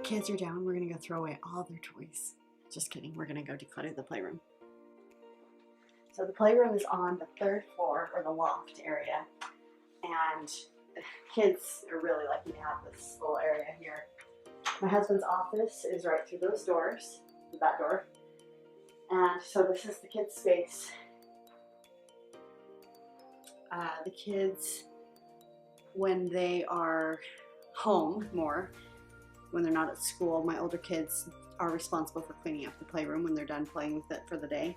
kids are down, we're gonna go throw away all their toys. Just kidding, we're gonna go declutter the playroom. So the playroom is on the 3rd floor, or the loft area, and kids are really lucky to have this little area here. My husband's office is right through those doors, the back door, and so this is the kids' space. The kids, when they are home more, when they're not at school, my older kids are responsible for cleaning up the playroom when they're done playing with it for the day.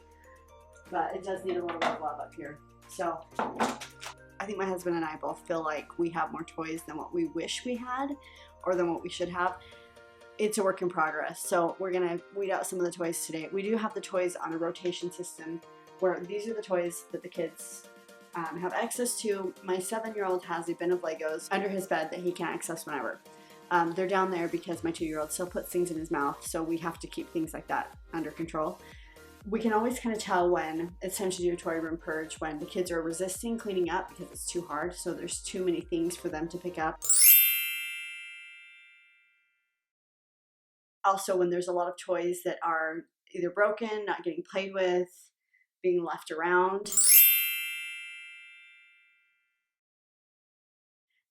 But it does need a little bit of love up here. So I think my husband and I both feel like we have more toys than what we wish we had, or than what we should have. It's a work in progress. So we're gonna weed out some of the toys today. We do have the toys on a rotation system, where these are the toys that the kids have access to. My 7-year-old has a bin of Legos under his bed that he can access whenever. They're down there because my 2-year-old still puts things in his mouth, so we have to keep things like that under control. We can always kind of tell when it's time to do a toy room purge, when the kids are resisting cleaning up because it's too hard, so there's too many things for them to pick up. Also, when there's a lot of toys that are either broken, not getting played with, being left around.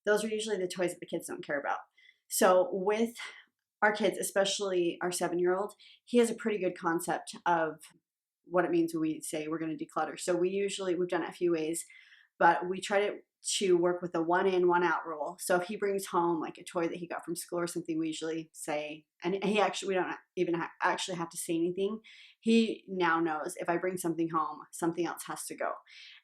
Those are usually the toys that the kids don't care about. So with our kids, especially our 7-year-old, he has a pretty good concept of what it means when we say we're going to declutter. So we've done it a few ways, but we try to work with a 1 in, 1 out rule. So if he brings home like a toy that he got from school or something, we usually say, and we don't even actually have to say anything. He now knows if I bring something home, something else has to go.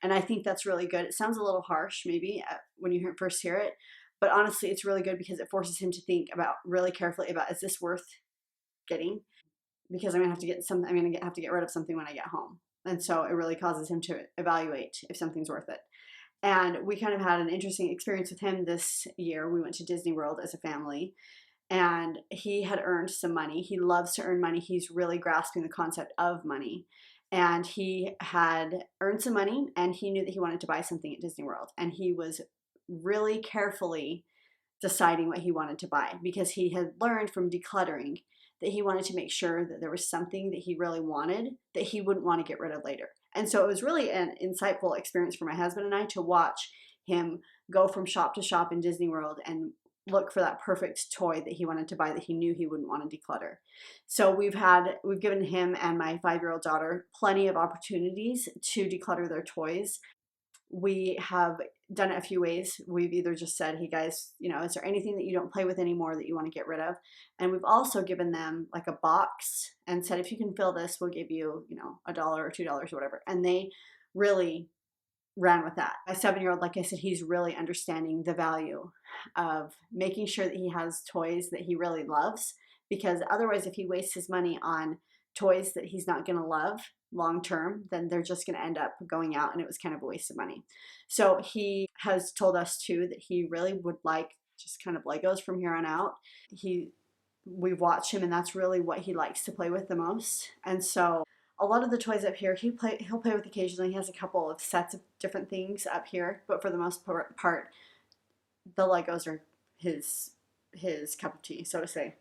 And I think that's really good. It sounds a little harsh maybe when you first hear it, but honestly, it's really good because it forces him to think really carefully about, is this worth getting? Because I'm gonna have to get rid of something when I get home. And so it really causes him to evaluate if something's worth it. And we kind of had an interesting experience with him this year. We went to Disney World as a family, and he had earned some money. He loves to earn money. He's really grasping the concept of money. And he had earned some money, and he knew that he wanted to buy something at Disney World. And he was really carefully deciding what he wanted to buy, because he had learned from decluttering that he wanted to make sure that there was something that he really wanted that he wouldn't want to get rid of later. And so it was really an insightful experience for my husband and I to watch him go from shop to shop in Disney World and look for that perfect toy that he wanted to buy that he knew he wouldn't want to declutter. So we've given him and my 5-year-old daughter plenty of opportunities to declutter their toys. We have done it a few ways. We've either just said, hey guys, is there anything that you don't play with anymore that you want to get rid of? And we've also given them like a box and said, if you can fill this, we'll give you, $1 or $2 or whatever. And they really ran with that. My 7-year-old, like I said, he's really understanding the value of making sure that he has toys that he really loves, because otherwise if he wastes his money on toys that he's not going to love long term, then they're just going to end up going out, and it was kind of a waste of money. So he has told us too that he really would like just kind of Legos from here on out. We've watched him, and that's really what he likes to play with the most. And so a lot of the toys up here he'll play with occasionally. He has a couple of sets of different things up here, but for the most part the Legos are his cup of tea, so to say.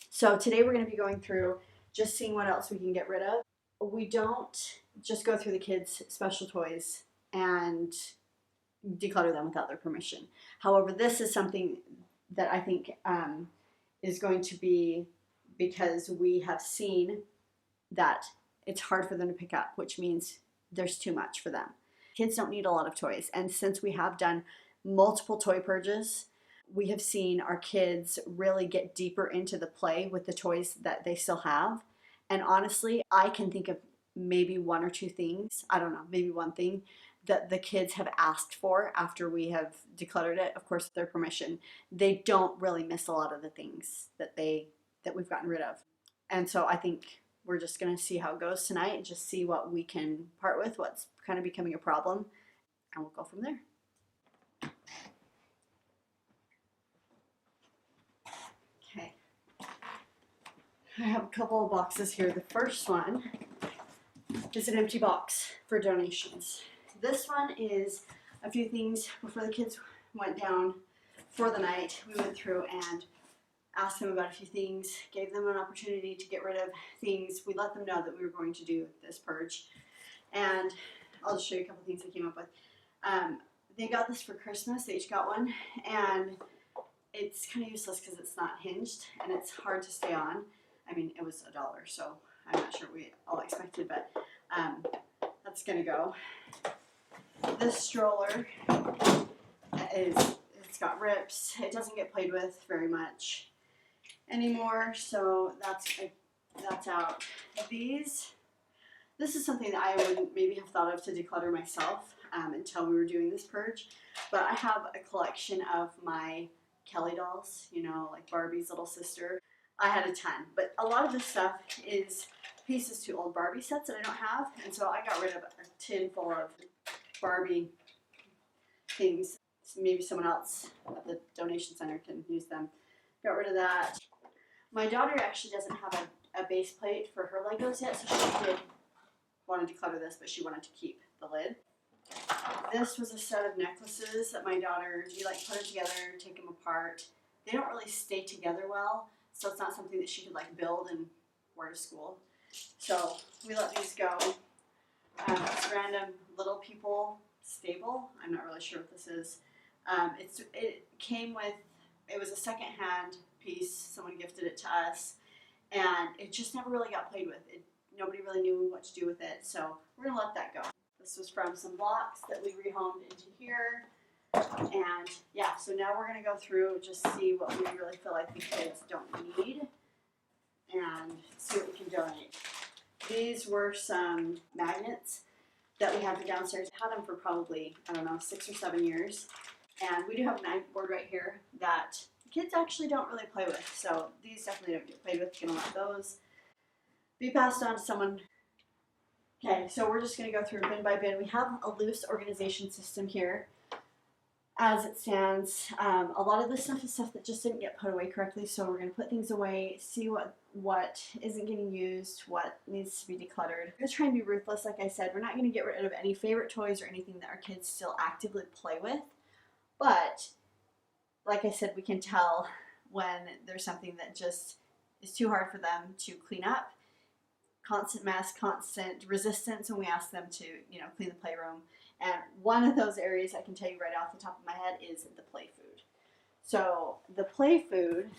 So today we're going to be going through just seeing what else we can get rid of. We don't just go through the kids' special toys and declutter them without their permission. However, this is something that I think is going to be, because we have seen that it's hard for them to pick up, which means there's too much for them. Kids don't need a lot of toys. And since we have done multiple toy purges, we have seen our kids really get deeper into the play with the toys that they still have. And honestly, I can think of maybe 1 or 2 things, I don't know, maybe 1 thing that the kids have asked for after we have decluttered it, of course with their permission. They don't really miss a lot of the things that we've gotten rid of. And so I think we're just going to see how it goes tonight and just see what we can part with, what's kind of becoming a problem, and we'll go from there. Okay. I have a couple of boxes here. The first one is an empty box for donations. This one is a few things before the kids went down for the night. We went through and asked them about a few things, gave them an opportunity to get rid of things. We let them know that we were going to do this purge. And I'll just show you a couple things I came up with. They got this for Christmas. They each got one. And it's kind of useless because it's not hinged and it's hard to stay on. I mean, it was $1, so I'm not sure we all expected, but that's going to go. This stroller it's got rips. It doesn't get played with very much anymore, so that's out. This is something that I wouldn't maybe have thought of to declutter myself until we were doing this purge, but I have a collection of my Kelly dolls, you know, like Barbie's little sister. I had a ton, but a lot of this stuff is pieces to old Barbie sets that I don't have, and so I got rid of a tin full of Barbie things. So maybe someone else at the donation center can use them. Got rid of that. My daughter actually doesn't have a base plate for her Legos yet, so she did want to declutter this, but she wanted to keep the lid. This was a set of necklaces that my daughter, you like put them together, take them apart. They don't really stay together well, so it's not something that she could like build and wear to school. So we let these go. It's random Little People stable. I'm not really sure what this is. It came with, it was a second-hand piece. Someone gifted it to us, and it just never really got played with. Nobody really knew what to do with it, so we're gonna let that go. This was from some blocks that we rehomed into here, and yeah, so now we're gonna go through just see what we really feel like the kids don't need and see what we can donate. These were some magnets that we have downstairs. Had them for probably, I don't know, 6 or 7 years. And we do have a magnet board right here that kids actually don't really play with. So these definitely don't get played with. Gonna let those be passed on to someone. Okay, so we're just gonna go through bin by bin. We have a loose organization system here as it stands. A lot of this stuff is stuff that just didn't get put away correctly, so we're going to put things away, see what isn't getting used, what needs to be decluttered. We're going to try and be ruthless, like I said. We're not going to get rid of any favorite toys or anything that our kids still actively play with, but like I said, we can tell when there's something that just is too hard for them to clean up. Constant mess, constant resistance when we ask them to, you know, clean the playroom. And one of those areas I can tell you right off the top of my head is the play food. So the play food,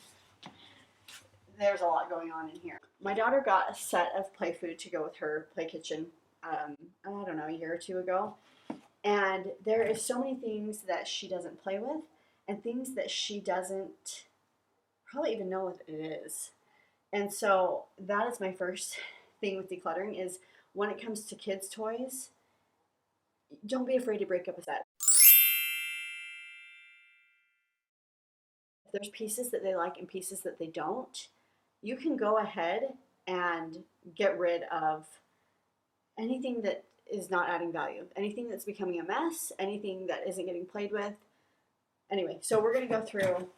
there's a lot going on in here. My daughter got a set of play food to go with her play kitchen, I don't know, a year or two ago. And there is so many things that she doesn't play with and things that she doesn't probably even know what it is. And so that is my first thing with decluttering is when it comes to kids' toys, don't be afraid to break up a set. If there's pieces that they like and pieces that they don't, you can go ahead and get rid of anything that is not adding value, anything that's becoming a mess, anything that isn't getting played with. Anyway, so we're going to go through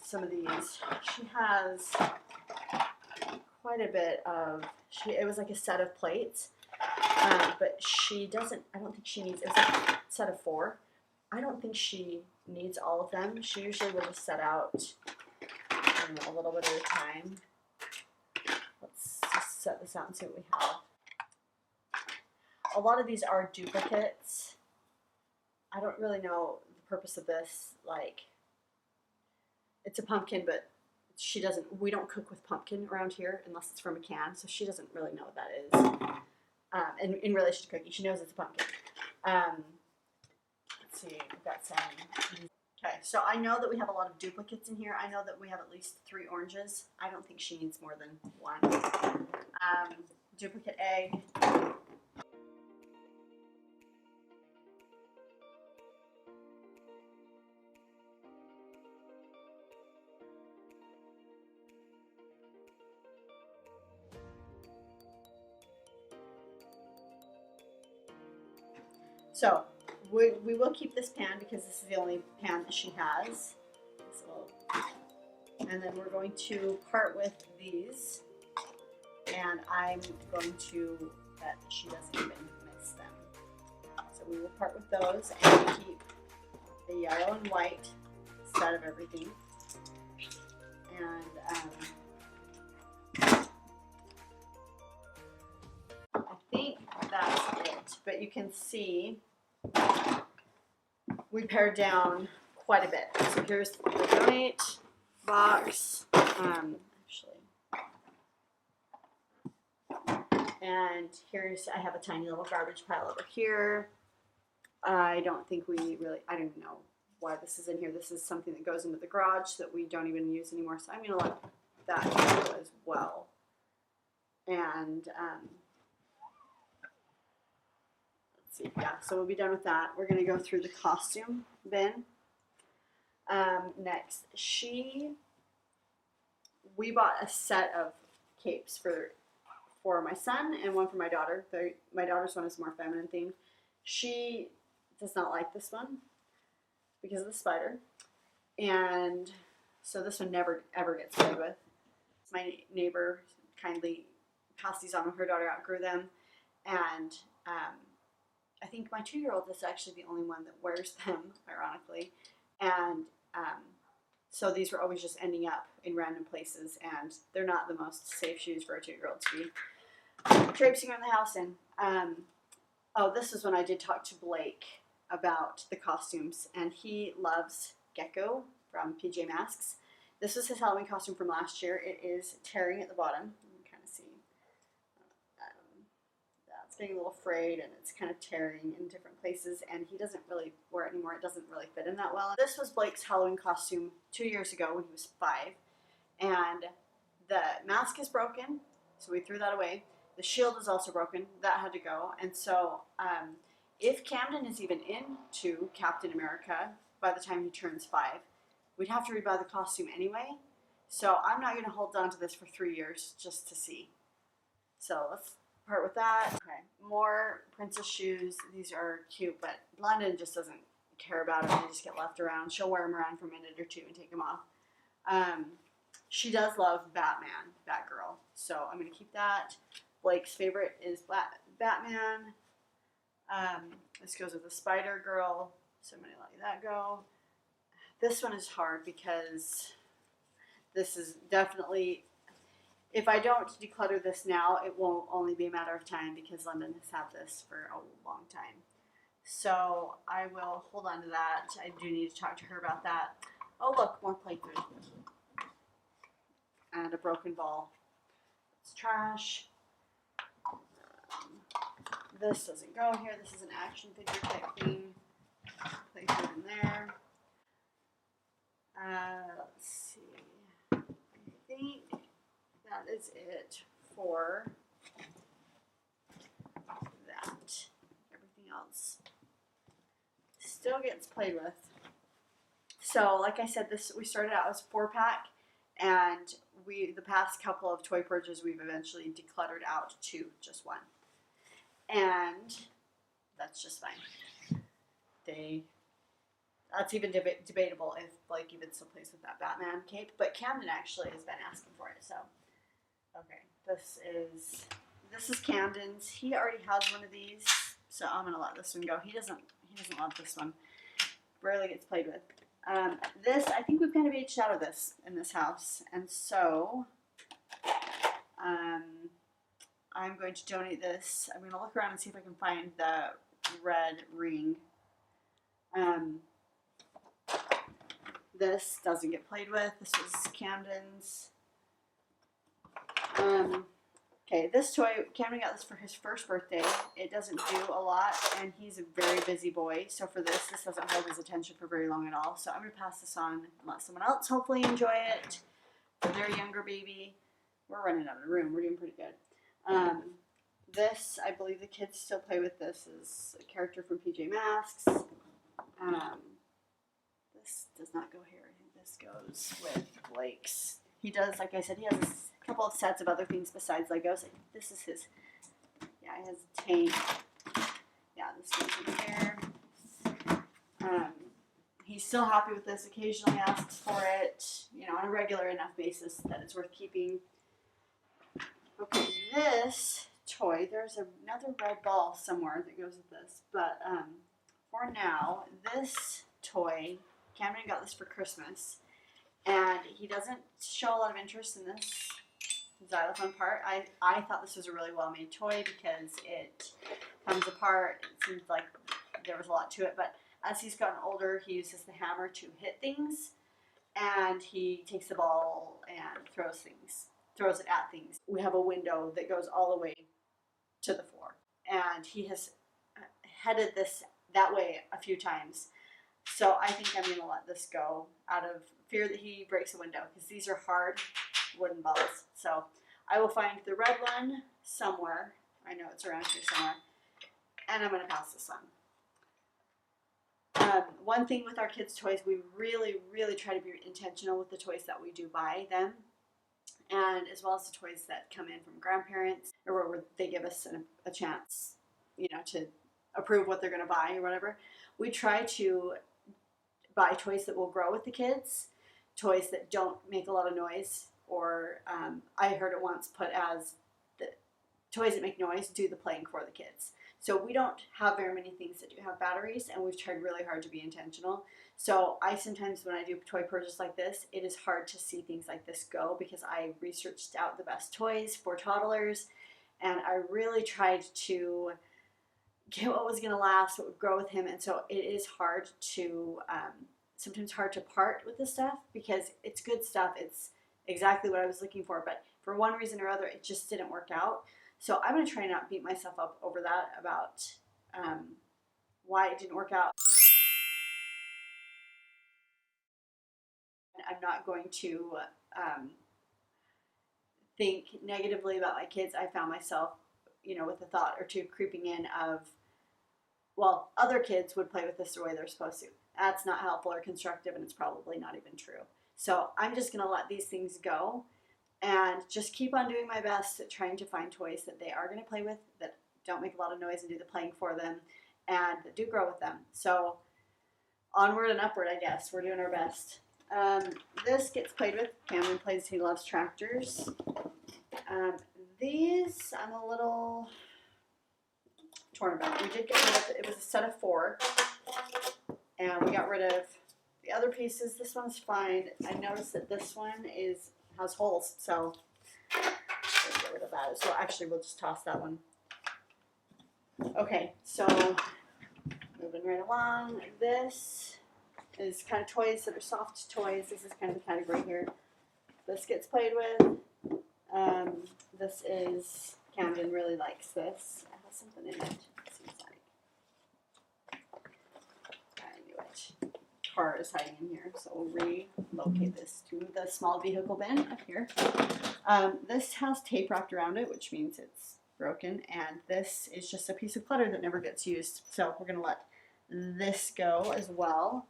some of these. She has quite a bit of, it was like a set of plates. But she doesn't, I don't think she needs, it's a set of 4. I don't think she needs all of them. She usually will just set out, I don't know, a little bit at a time. Let's just set this out and see what we have. A lot of these are duplicates. I don't really know the purpose of this. Like, it's a pumpkin, but she doesn't, we don't cook with pumpkin around here unless it's from a can, so she doesn't really know what that is. In relation to cookie, she knows it's a pumpkin. Let's see, we've got some. Okay, so I know that we have a lot of duplicates in here. I know that we have at least 3 oranges. I don't think she needs more than 1. Duplicate egg. So we will keep this pan because this is the only pan that she has. And then we're going to part with these, and I'm going to bet she doesn't even miss them. So we will part with those and keep the yellow and white set of everything. And I think that's it. But you can see we pared down quite a bit. So here's the donate box. Actually, and here's, I have a tiny little garbage pile over here. I don't think we really, I don't even know why this is in here. This is something that goes into the garage that we don't even use anymore. So I'm going to let that go as well. And let's see, yeah, so we'll be done with that. We're going to go through the costume bin. Next, we bought a set of capes for my son and one for my daughter. My daughter's one is more feminine themed. She does not like this one because of the spider, and so this one never ever gets played with. My neighbor kindly passed these on when her daughter outgrew them, and I think my 2-year-old is actually the only one that wears them, ironically, and so these were always just ending up in random places, and they're not the most safe shoes for a 2-year-old to be traipsing around the house in. Oh, this is when I did talk to Blake about the costumes, and he loves Gecko from PJ Masks. This was his Halloween costume from last year. It is tearing at the bottom. You can kind of see it's getting a little frayed, and it's kind of tearing in different places, and he doesn't really wear it anymore. It doesn't really fit him that well. This was Blake's Halloween costume 2 years ago when he was 5, and the mask is broken, so we threw that away. The shield is also broken. That had to go. And so if Camden is even into Captain America by the time he turns 5, we'd have to rebuy the costume anyway. So I'm not going to hold on to this for 3 years just to see. So let's part with that. Okay, more princess shoes. These are cute, but London just doesn't care about them. They just get left around. She'll wear them around for a minute or two and take them off. She does love Batgirl. So I'm going to keep that. Blake's favorite is Batman. This goes with the Spider Girl, so I'm going to let that go. This one is hard because this is definitely, if I don't declutter this now, it won't only be a matter of time because London has had this for a long time. So I will hold on to that. I do need to talk to her about that. Oh look, more play food. And a broken ball. It's trash. This doesn't go here. This is an action figure type thing. Place it in there. Let's see. I think that is it for that. Everything else still gets played with. So, like I said, we started out as 4-pack, and the past couple of toy purges, we've eventually decluttered out to just 1. And that's just fine. That's even debatable if Blake even still plays with that Batman cape. But Camden actually has been asking for it. So, okay, this is Camden's. He already has one of these, so I'm gonna let this one go. He doesn't love this one. Rarely gets played with. This, I think we've kind of aged out of this in this house, and so I'm going to donate this. I'm going to look around and see if I can find the red ring. This doesn't get played with. This was Camden's. Okay, this toy, Camden got this for his first birthday. It doesn't do a lot, and he's a very busy boy. So for this doesn't hold his attention for very long at all. So I'm going to pass this on and let someone else hopefully enjoy it for their younger baby. We're running out of room. We're doing pretty good. This, I believe the kids still play with this, is a character from PJ Masks. This does not go here. I think this goes with Blake's. He does, like I said, he has a couple of sets of other things besides Legos. This is his, yeah, he has a tank. Yeah, this goes in here. He's still happy with this, occasionally asks for it, you know, on a regular enough basis that it's worth keeping. Okay, this toy, there's another red ball somewhere that goes with this, but for now, this toy, Camden got this for Christmas, And he doesn't show a lot of interest in this xylophone part. I thought this was a really well made toy because it comes apart. It seems like there was a lot to it, but as he's gotten older, he uses the hammer to hit things, and he takes the ball and throws it at things. We have a window that goes all the way to the floor, and he has headed this that way a few times. So I think I'm going to let this go out of fear that he breaks a window, because these are hard wooden balls. So I will find the red one somewhere. I know it's around here somewhere. And I'm going to pass this on. One thing with our kids' toys, we really, really try to be intentional with the toys that we do buy them, and as well as the toys that come in from grandparents, or where they give us a chance, to approve what they're going to buy or whatever. We try to buy toys that will grow with the kids, toys that don't make a lot of noise, or I heard it once put as the toys that make noise do the playing for the kids. So we don't have very many things that do have batteries, and we've tried really hard to be intentional. So I sometimes, when I do toy purchase like this, it is hard to see things like this go, because I researched out the best toys for toddlers, and I really tried to get what was going to last, what would grow with him. And so it is hard to, sometimes hard to part with this stuff, because it's good stuff. It's exactly what I was looking for, but for one reason or other, it just didn't work out. So I'm going to try not beat myself up over that, about why it didn't work out. I'm not going to think negatively about my kids. I found myself, with a thought or two creeping in of, well, other kids would play with this the way they're supposed to. That's not helpful or constructive, and it's probably not even true. So I'm just going to let these things go and just keep on doing my best at trying to find toys that they are going to play with, that don't make a lot of noise and do the playing for them, and that do grow with them. So onward and upward, I guess. We're doing our best. This gets played with. Cameron plays, he loves tractors. These, I'm a little torn about. We did get rid of, it was a set of 4, and we got rid of the other pieces. This one's fine. I noticed that this one has holes, so let's get rid of that. So actually, we'll just toss that one. Okay, so moving right along. This is kind of toys that are soft toys. This is kind of the category here. This gets played with. This is, Camden really likes this. It has something in it, it seems like. I knew it. Car is hiding in here, so we'll relocate this to the small vehicle bin up here. This has tape wrapped around it, which means it's broken, and this is just a piece of clutter that never gets used. So we're going to let this go as well.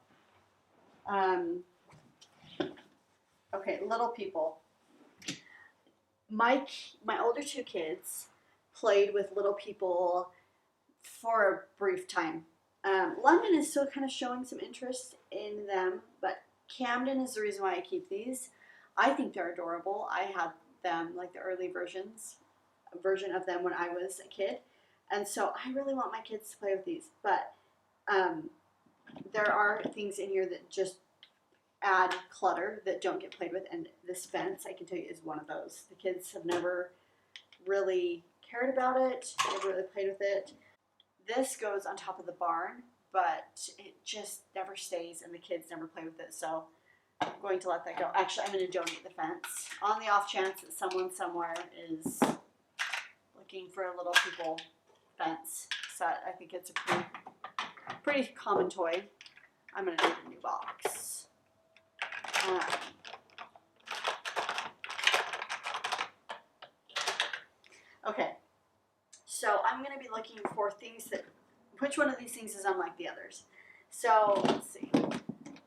Okay, little people. My older 2 kids played with little people for a brief time. London is still kind of showing some interest in them, but Camden is the reason why I keep these. I think they're adorable. I had them, like the early version of them when I was a kid, and so I really want my kids to play with these. But there are things in here that just add clutter that don't get played with, and this fence, I can tell you, is one of those. The kids have never really cared about it, never really played with it. This goes on top of the barn, but it just never stays, and the kids never play with it, so I'm going to let that go. Actually, I'm going to donate the fence on the off chance that someone somewhere is looking for a little people fence set. I think it's a pretty common toy. I'm going to need a new box. Okay, so I'm going to be looking for things that, which one of these things is unlike the others. So let's see,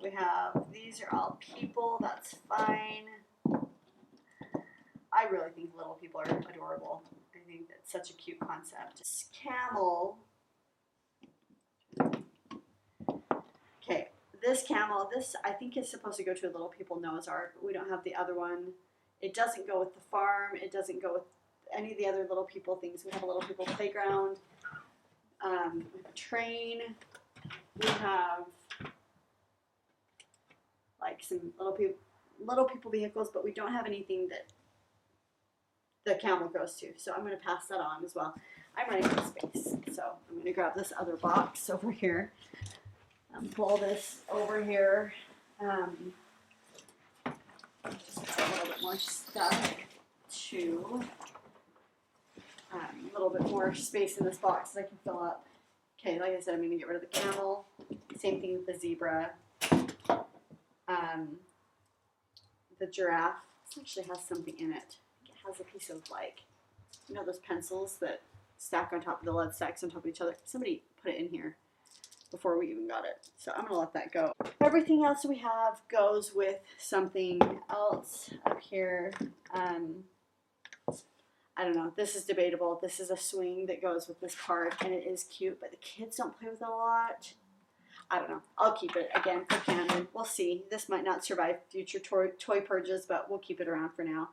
we have, these are all people, that's fine. I really think little people are adorable. I think that's such a cute concept. This camel. Okay, this camel, this I think is supposed to go to a little people Noah's Ark, but we don't have the other one. It doesn't go with the farm. It doesn't go with any of the other little people things. We have a little people playground. We have a train. We have like some little people little people vehicles, but we don't have anything that the camel goes to. So I'm going to pass that on as well. I'm running out of space. So I'm going to grab this other box over here. Pull this over here. Just a little bit more stuff to a little bit more space in this box that I can fill up. Okay, like I said, I'm going to get rid of the camel. Same thing with the zebra. The giraffe. This actually has something in it. It has a piece of, like, you know, those pencils that stack on top of the lead stacks on top of each other. Somebody put it in here before we even got it. So I'm going to let that go. Everything else we have goes with something else up here. I don't know. This is debatable. This is a swing that goes with this part, and it is cute, but the kids don't play with it a lot. I don't know. I'll keep it, again, for Camden. We'll see. This might not survive future toy purges, but we'll keep it around for now.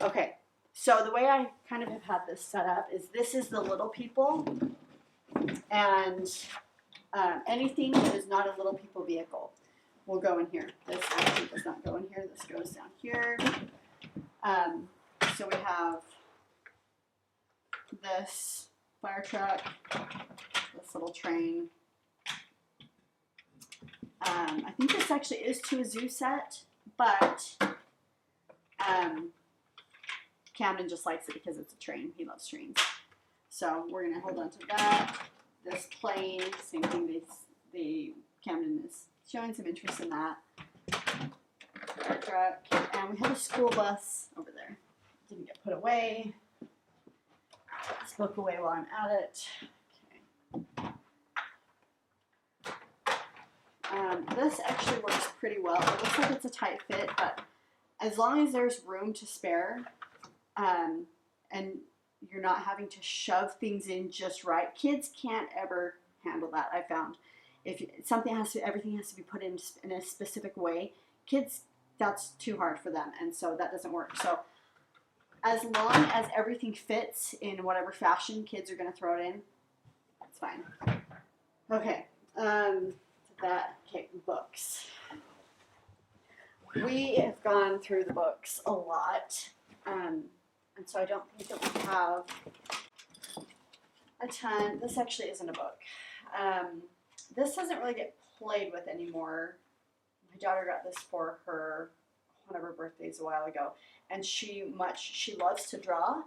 Okay. So the way I kind of have had this set up is this is the little people, and anything that is not a little people vehicle will go in here. This actually does not go in here. This goes down here. So we have this fire truck, this little train. I think this actually is to a zoo set, but Camden just likes it because it's a train. He loves trains. So we're going to hold on to that. This plane, same thing. Camden is showing some interest in that. Fire truck. And we have a school bus over there. Didn't get put away. Put this book away while I'm at it. Okay. This actually works pretty well. It looks like it's a tight fit, but as long as there's room to spare, and you're not having to shove things in just right. Kids can't ever handle that, I found. If everything has to be put in a specific way, kids, that's too hard for them, and so that doesn't work. So as long as everything fits in whatever fashion kids are going to throw it in, that's fine. Okay, books. We have gone through the books a lot, and so I don't think that we have a ton. This actually isn't a book. This doesn't really get played with anymore. My daughter got this for her one of her birthdays a while ago, and she loves to draw,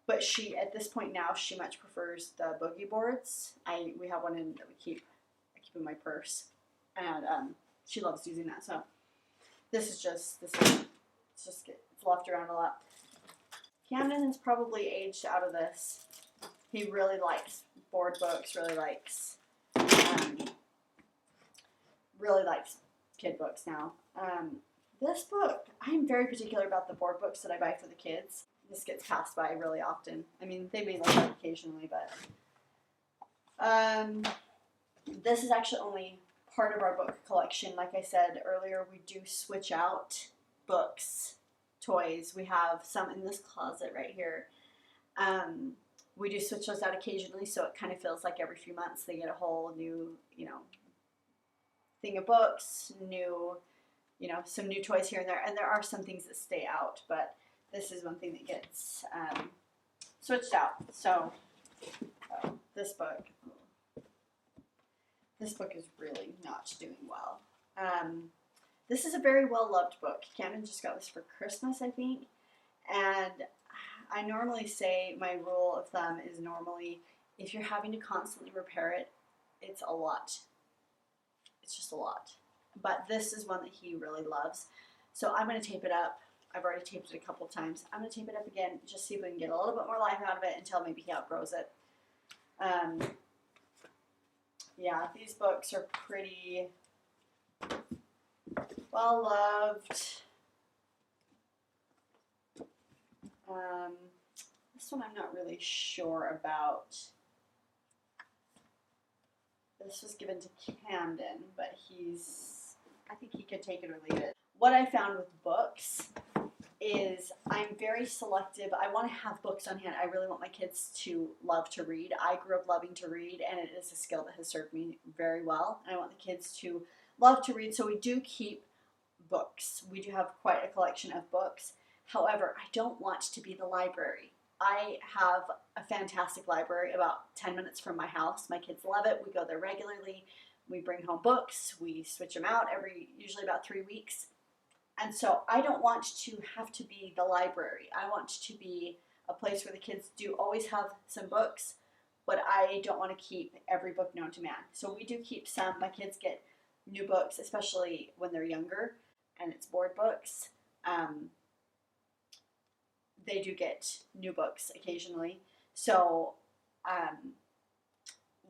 but at this point now she much prefers the boogie boards. We have one that I keep in my purse, and she loves using that. So it's left around a lot. Camden has probably aged out of this. He really likes board books, really likes kid books now. This book, I'm very particular about the board books that I buy for the kids. This gets passed by really often. I mean, they may like it occasionally, but this is actually only part of our book collection. Like I said earlier, we do switch out books, toys. We have some in this closet right here. We do switch those out occasionally, so it kind of feels like every few months they get a whole new, thing of books, some new toys here and there. And there are some things that stay out, but this is one thing that gets switched out. So this book is really not doing well. This is a very well-loved book. Camden just got this for Christmas, I think. And I normally say my rule of thumb is normally if you're having to constantly repair it, it's a lot. It's just a lot. But this is one that he really loves. So I'm going to tape it up. I've already taped it a couple of times. I'm going to tape it up again, just see if we can get a little bit more life out of it until maybe he outgrows it. Yeah, these books are pretty well loved. This one I'm not really sure about. This was given to Camden, but I think he could take it or leave it. What I found with books is I'm very selective. I want to have books on hand. I really want my kids to love to read. I grew up loving to read, and it is a skill that has served me very well. And I want the kids to love to read, so we do keep books. We do have quite a collection of books. However, I don't want to be the library. I have a fantastic library about 10 minutes from my house. My kids love it. We go there regularly. We bring home books. We switch them out usually about 3 weeks. And so I don't want to have to be the library. I want to be a place where the kids do always have some books, but I don't want to keep every book known to man. So we do keep some. My kids get new books, especially when they're younger, and it's board books. They do get new books occasionally. So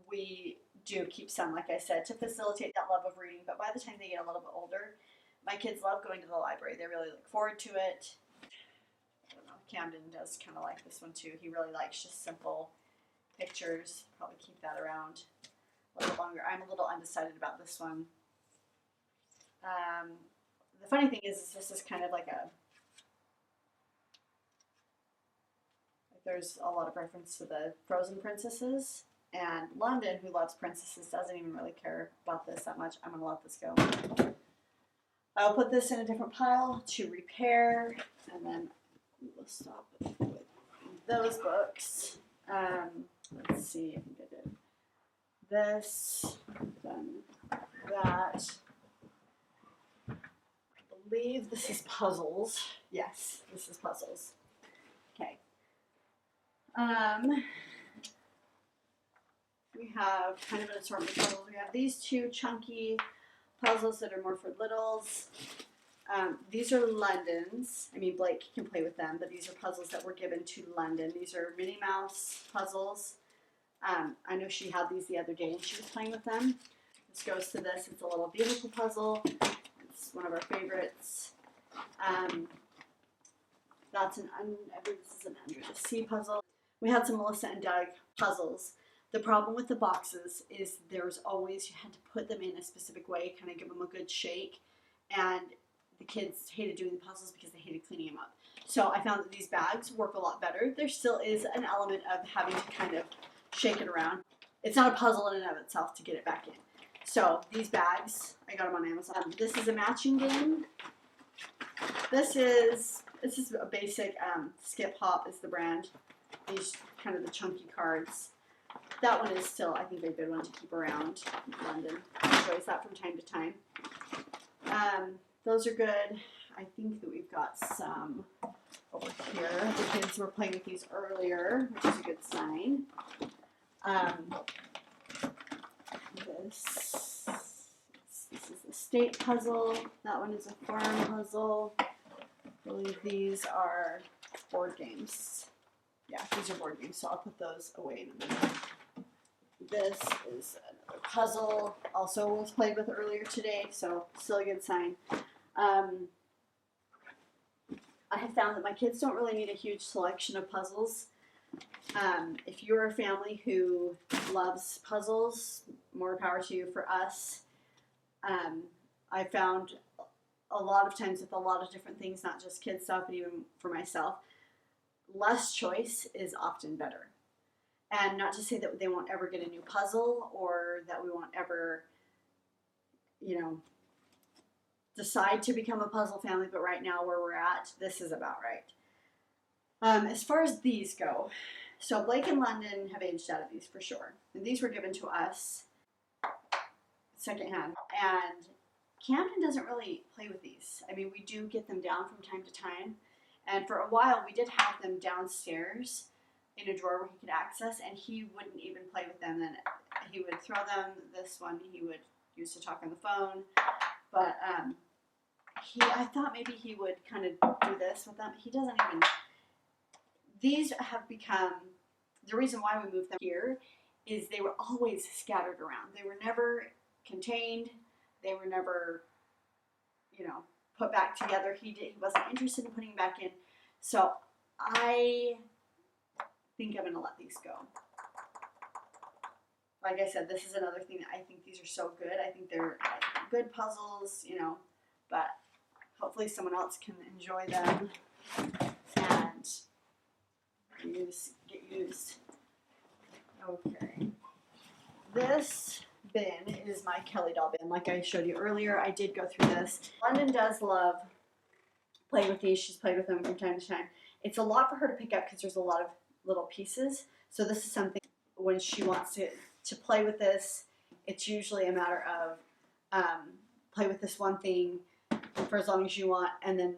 we do keep some, like I said, to facilitate that love of reading. But by the time they get a little bit older, my kids love going to the library. They really look forward to it. I don't know, Camden does kind of like this one too. He really likes just simple pictures. Probably keep that around a little longer. I'm a little undecided about this one. The funny thing is this is kind of like there's a lot of reference to the Frozen princesses, and London, who loves princesses, doesn't even really care about this that much. I'm going to let this go. I'll put this in a different pile to repair, and then we'll stop with those books. Let's see, I think I did this, done that. I believe this is puzzles. Yes, this is puzzles. Okay. We have kind of an assortment of puzzles. We have these two chunky puzzles that are more for littles. These are London's. I mean, Blake can play with them, but these are puzzles that were given to London. These are Minnie Mouse puzzles. I know she had these the other day and she was playing with them. This goes to this. It's a little vehicle puzzle. It's one of our favorites. This is an Under the Sea puzzle. We had some Melissa and Doug puzzles. The problem with the boxes is you had to put them in a specific way, kind of give them a good shake, and the kids hated doing the puzzles because they hated cleaning them up. So I found that these bags work a lot better. There still is an element of having to kind of shake it around. It's not a puzzle in and of itself to get it back in. So these bags, I got them on Amazon. This is a matching game. This is a basic Skip Hop is the brand. These kind of the chunky cards. That one is still, I think, a good one to keep around. London enjoys that from time to time. Those are good. I think that we've got some over here. The kids were playing with these earlier, which is a good sign. This is the state puzzle. That one is a farm puzzle. I believe these are board games. Yeah, these are board games, so I'll put those away in a minute. This is another puzzle, also was played with earlier today, so still a good sign. I have found that my kids don't really need a huge selection of puzzles. If you're a family who loves puzzles, more power to you. For us, I found a lot of times with a lot of different things, not just kids stuff, but even for myself, less choice is often better. And not to say that they won't ever get a new puzzle or that we won't ever, decide to become a puzzle family, but right now where we're at, this is about right. As far as these go, so Blake and London have aged out of these for sure. And these were given to us secondhand. And Camden doesn't really play with these. I mean, we do get them down from time to time. And for a while, we did have them downstairs in a drawer where he could access, and he wouldn't even play with them. Then he would throw them. This one he would use to talk on the phone. But I thought maybe he would kind of do this with them. He doesn't even. These have become, the reason why we moved them here is they were always scattered around. They were never contained. They were never, put back together. He wasn't interested in putting them back in. So I think I'm going to let these go. Like I said, this is another thing that I think these are so good. I think they're good puzzles, but hopefully someone else can enjoy them and get used. Okay. This bin is my Kelly doll bin. Like I showed you earlier, I did go through this. London does love playing with these. She's played with them from time to time. It's a lot for her to pick up because there's a lot of little pieces. So this is something when she wants to play with this, it's usually a matter of play with this one thing for as long as you want, and then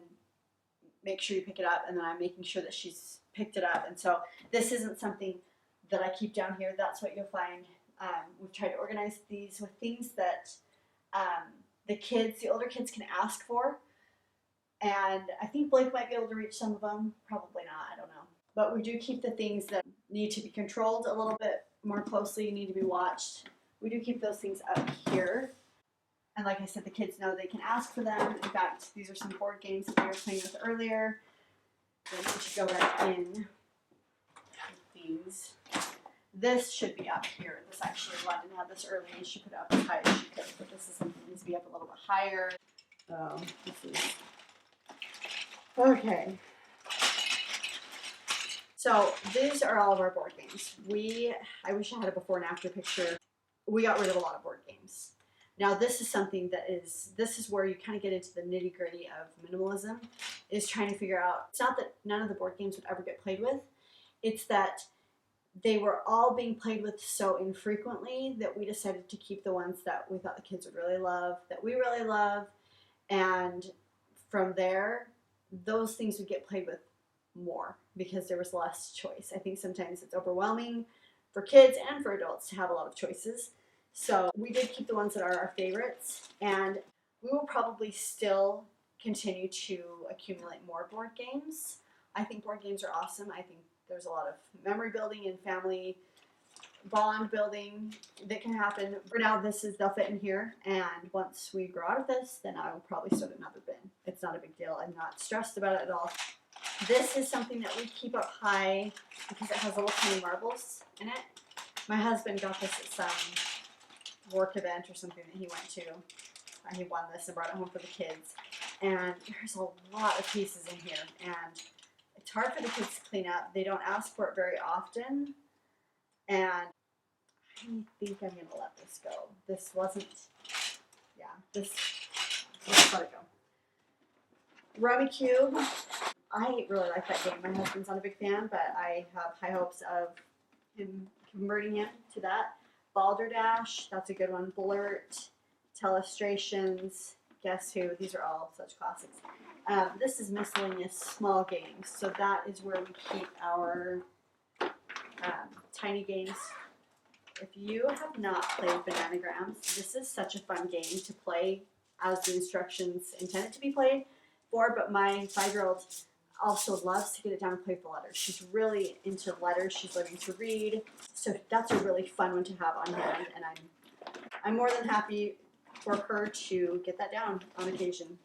make sure you pick it up, and then I'm making sure that she's picked it up. And so this isn't something that I keep down here. That's what you'll find. We've tried to organize these with things that the older kids can ask for. And I think Blake might be able to reach some of them. Probably not, I don't know. But we do keep the things that need to be controlled a little bit more closely, need to be watched. We do keep those things up here. And like I said, the kids know they can ask for them. In fact, these are some board games that we were playing with earlier. They need to go right in with these. This should be up here. This actually, London had this early and she put it up as high as she could, but this is something that needs to be up a little bit higher. So this is okay. So these are all of our board games. I wish I had a before and after picture. We got rid of a lot of board games. Now this is something this is where you kind of get into the nitty gritty of minimalism, is trying to figure out, it's not that none of the board games would ever get played with, it's that they were all being played with so infrequently that we decided to keep the ones that we thought the kids would really love, that we really love, and from there, those things would get played with more because there was less choice. I think sometimes it's overwhelming for kids and for adults to have a lot of choices. So we did keep the ones that are our favorites, and we will probably still continue to accumulate more board games. I think board games are awesome. I think there's a lot of memory building and family bond building that can happen. For now, they'll fit in here, and once we grow out of this, then I will probably start another bin. It's not a big deal. I'm not stressed about it at all. This is something that we keep up high because it has little tiny marbles in it. My husband got this at some work event or something that he went to. He won this and brought it home for the kids. And there's a lot of pieces in here, and it's hard for the kids to clean up. They don't ask for it very often, and I think I'm going to let this go. This wasn't, yeah, let's let it go. Rummy Cube. I really like that game. My husband's not a big fan, but I have high hopes of him converting him to that. Balderdash, that's a good one. Blurt, Telestrations, Guess Who. These are all such classics. This is miscellaneous small games. So that is where we keep our tiny games. If you have not played Bananagrams, this is such a fun game to play as the instructions intended to be played for, but my 5-year-old also loves to get it down and play with the letters. She's really into letters. She's learning to read. So that's a really fun one to have on hand, and I'm more than happy for her to get that down on occasion.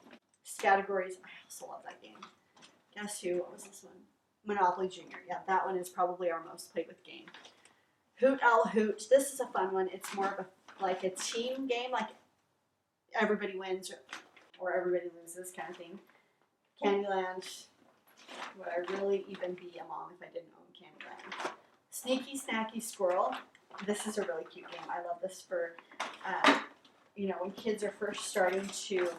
Categories, I also love that game. Guess Who, what was this one? Monopoly Junior. Yeah, that one is probably our most played with game. Hoot Owl Hoot. This is a fun one. It's more of like a team game, like everybody wins or everybody loses kind of thing. Candyland. Would I really even be a mom if I didn't own Candyland? Sneaky Snacky Squirrel. This is a really cute game. I love this for, when kids are first starting to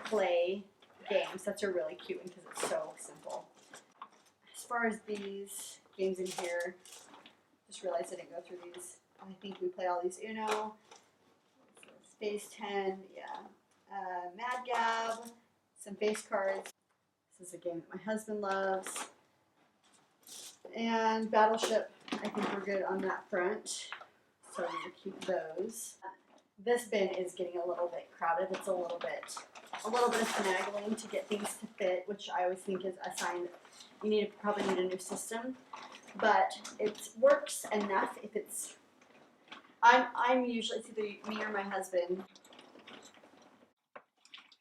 play games. That's a really cute one because it's so simple. As far as these games in here, just realized I didn't go through these. I think we play all these Uno, Space 10, yeah, Mad Gab, some face cards. This is a game that my husband loves. And Battleship, I think we're good on that front. So I'm going to keep those. This bin is getting a little bit crowded. It's a little bit of finagling to get things to fit, which I always think is a sign that you probably need a new system. But it works enough if it's, I'm usually, it's either me or my husband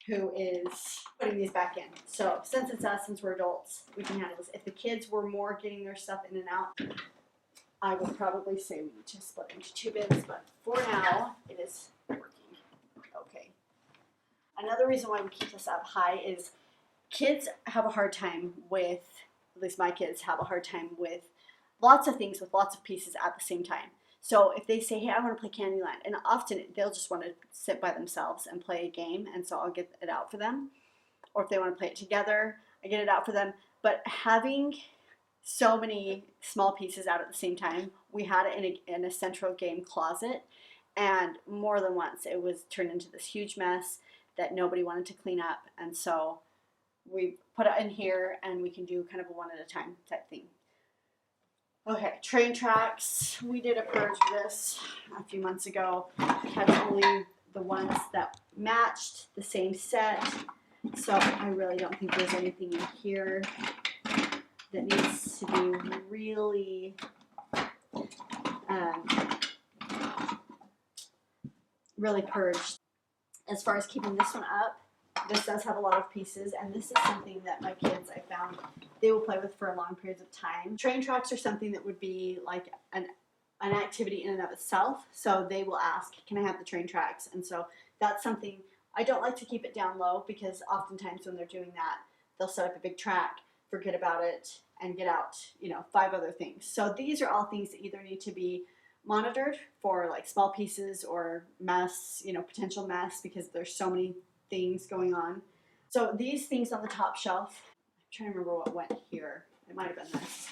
who is putting these back in. So since it's us, since we're adults, we can handle this. If the kids were more getting their stuff in and out, I would probably say we need to split into 2 bins, but for now, it is working okay. Another reason why we keep this up high is kids have a hard time with, at least my kids have a hard time with lots of things with lots of pieces at the same time. So if they say, hey, I want to play Candyland, and often they'll just want to sit by themselves and play a game, and so I'll get it out for them. Or if they want to play it together, I get it out for them. But having so many small pieces out at the same time, we had it in a central game closet, and more than once it was turned into this huge mess that nobody wanted to clean up, and so we put it in here, and we can do kind of a one at a time type thing. Okay, train tracks. We did a purge of this a few months ago. We had only the ones that matched the same set, so I really don't think there's anything in here that needs to be really really purged. As far as keeping this one up, this does have a lot of pieces, and this is something that my kids, I found, they will play with for long periods of time. Train tracks are something that would be like an activity in and of itself, so they will ask, can I have the train tracks? And so that's something, I don't like to keep it down low, because oftentimes when they're doing that, they'll set up a big track, forget about it, and get out, 5 other things. So these are all things that either need to be monitored for like small pieces or mess, potential mess, because there's so many things going on. So these things on the top shelf, I'm trying to remember what went here. It might have been this.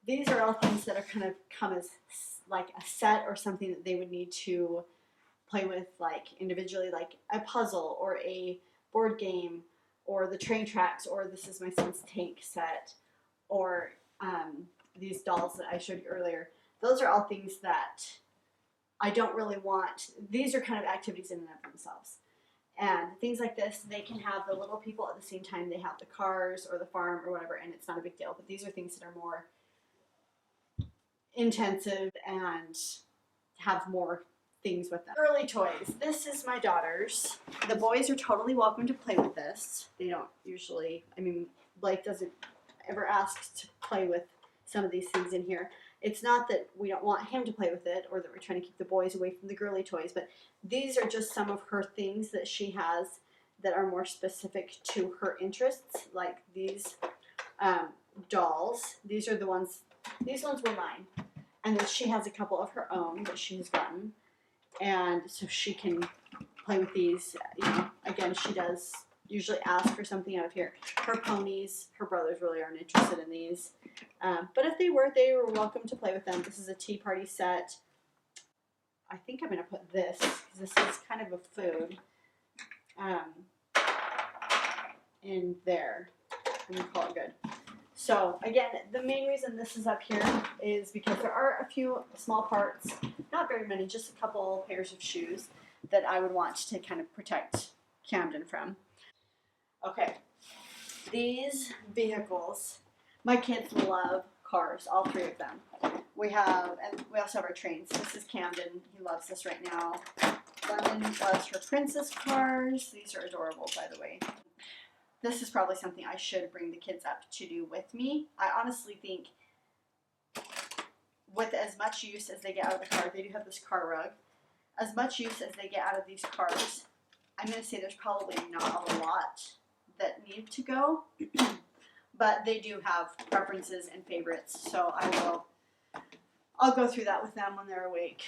These are all things that are kind of come as like a set or something that they would need to play with like individually, like a puzzle or a board game or the train tracks, or this is my son's tank set, or these dolls that I showed you earlier. Those are all things that I don't really want. These are kind of activities in and of themselves. And things like this, they can have the little people at the same time they have the cars or the farm or whatever, and it's not a big deal. But these are things that are more intensive and have more things with them. Early toys. This is my daughter's. The boys are totally welcome to play with this. They don't usually, Blake doesn't ever ask to play with some of these things in here. It's not that we don't want him to play with it or that we're trying to keep the boys away from the girly toys, but these are just some of her things that she has that are more specific to her interests, like these dolls. These are the ones, these ones were mine. And then she has a couple of her own that she has gotten. And so she can play with these. Again, she does usually ask for something out of here. Her ponies, her brothers really aren't interested in these. But if they were welcome to play with them. This is a tea party set. I think I'm going to put this, because this is kind of a food, in there. I'm going to call it good. So again, the main reason this is up here is because there are a few small parts, not very many, just a couple pairs of shoes that I would want to kind of protect Camden from. Okay, these vehicles, my kids love cars, all 3 of them. We also have our trains. This is Camden. He loves this right now. London loves her princess cars. These are adorable, by the way. This is probably something I should bring the kids up to do with me. I honestly think with as much use as they get out of the car, they do have this car rug, as much use as they get out of these cars, I'm going to say there's probably not a lot that need to go, but they do have preferences and favorites, so I'll go through that with them when they're awake.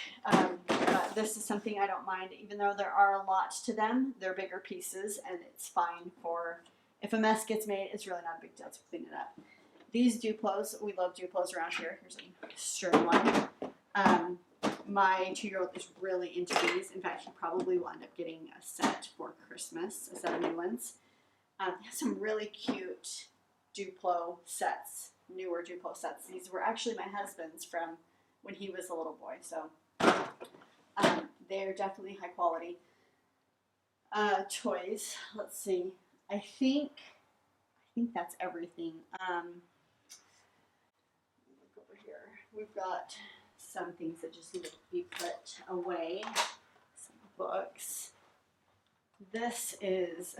But this is something I don't mind, even though there are a lot to them. They're bigger pieces, and it's fine for, if a mess gets made, it's really not a big deal to clean it up. These Duplos, we love Duplos around here. Here's a string one. My 2-year-old is really into these. In fact, he probably will end up getting a set for Christmas, a set of new ones. They have some really cute Duplo sets, newer Duplo sets. These were actually my husband's from when he was a little boy, so they're definitely high quality. Toys, let's see. I think that's everything. Look over here. We've got some things that just need to be put away. Some books. This is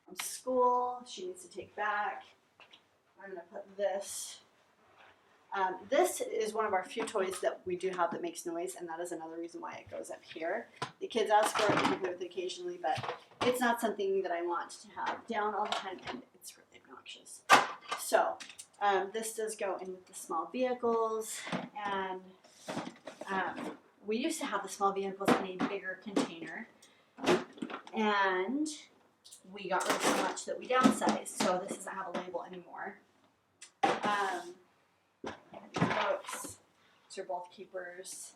from school. She needs to take back. I'm going to put this. This is one of our few toys that we do have that makes noise, and that is another reason why it goes up here. The kids ask for it, we play with it occasionally, but it's not something that I want to have down all the time, and it's really obnoxious. So this does go in with the small vehicles, and we used to have the small vehicles in a bigger container, and we got rid of so much that we downsized, so this doesn't have a label anymore. Books, these are both keepers.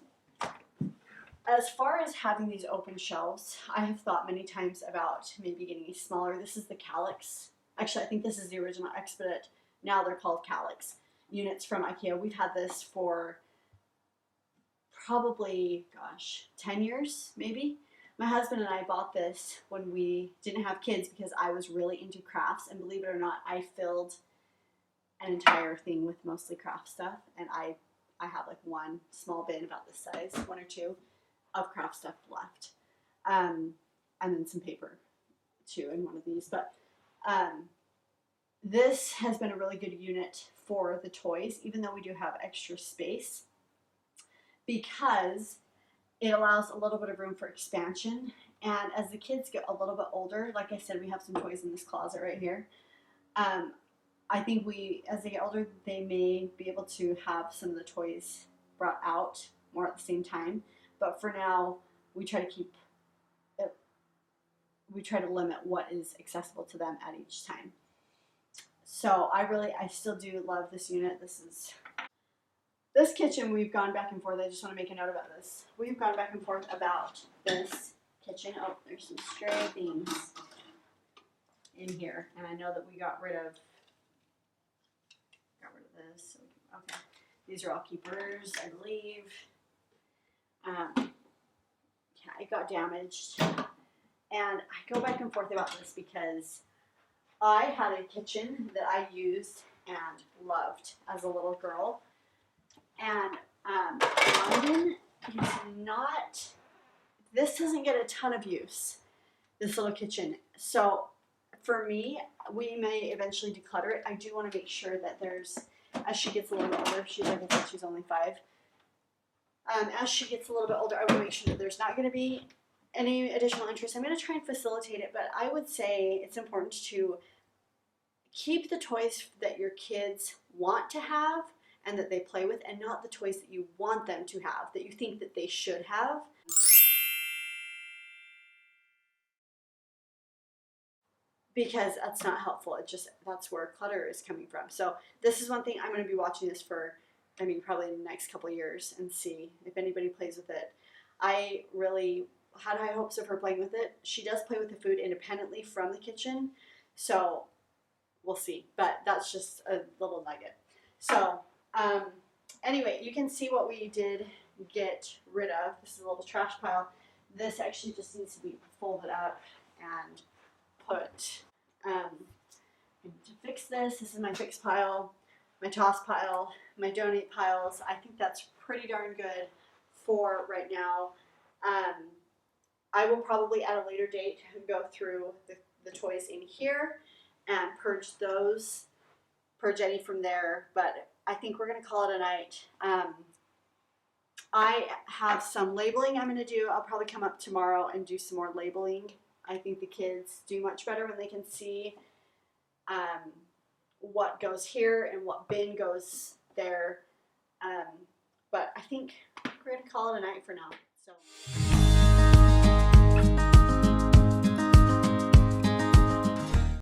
As far as having these open shelves, I have thought many times about maybe getting a smaller. This is the Calyx. Actually, I think this is the original Expedit. Now they're called Calyx units from IKEA. We've had this for probably, gosh, 10 years maybe. My husband and I bought this when we didn't have kids because I was really into crafts, and believe it or not, I filled an entire thing with mostly craft stuff, and I have like one small bin about this size, one or two, of craft stuff left, and then some paper too in one of these. But this has been a really good unit for the toys, even though we do have extra space, because it allows a little bit of room for expansion. And as the kids get a little bit older, like I said, we have some toys in this closet right here. I think as they get older, they may be able to have some of the toys brought out more at the same time. But for now, we try to limit what is accessible to them at each time. So I still do love this unit. This kitchen, we've gone back and forth. I just want to make a note about this. We've gone back and forth about this kitchen. Oh, there's some stray things in here, and I know that we got rid of this. Okay, these are all keepers, I believe. Yeah, it got damaged, and I go back and forth about this because I had a kitchen that I used and loved as a little girl, and London is not. This doesn't get a ton of use, this little kitchen. So for me, we may eventually declutter it. I do want to make sure that there's, as she gets a little bit older, like I said, she's only 5. As she gets a little bit older, I want to make sure that there's not going to be any additional interest. I'm going to try and facilitate it, but I would say it's important to keep the toys that your kids want to have and that they play with, and not the toys that you want them to have, that you think that they should have. Because that's not helpful. That's where clutter is coming from. So this is one thing I'm going to be watching this for, probably in the next couple of years, and see if anybody plays with it. I really had high hopes of her playing with it. She does play with the food independently from the kitchen, so we'll see. But that's just a little nugget. So anyway, you can see what we did get rid of. This is a little trash pile. This actually just needs to be folded up and put, to fix this. This is my fix pile, my toss pile, my donate piles. I think that's pretty darn good for right now. I will probably at a later date go through the toys in here and purge any from there, but I think we're going to call it a night. I have some labeling I'm going to do. I'll probably come up tomorrow and do some more labeling. I think the kids do much better when they can see what goes here and what bin goes there. But I think we're going to call it a night for now. So.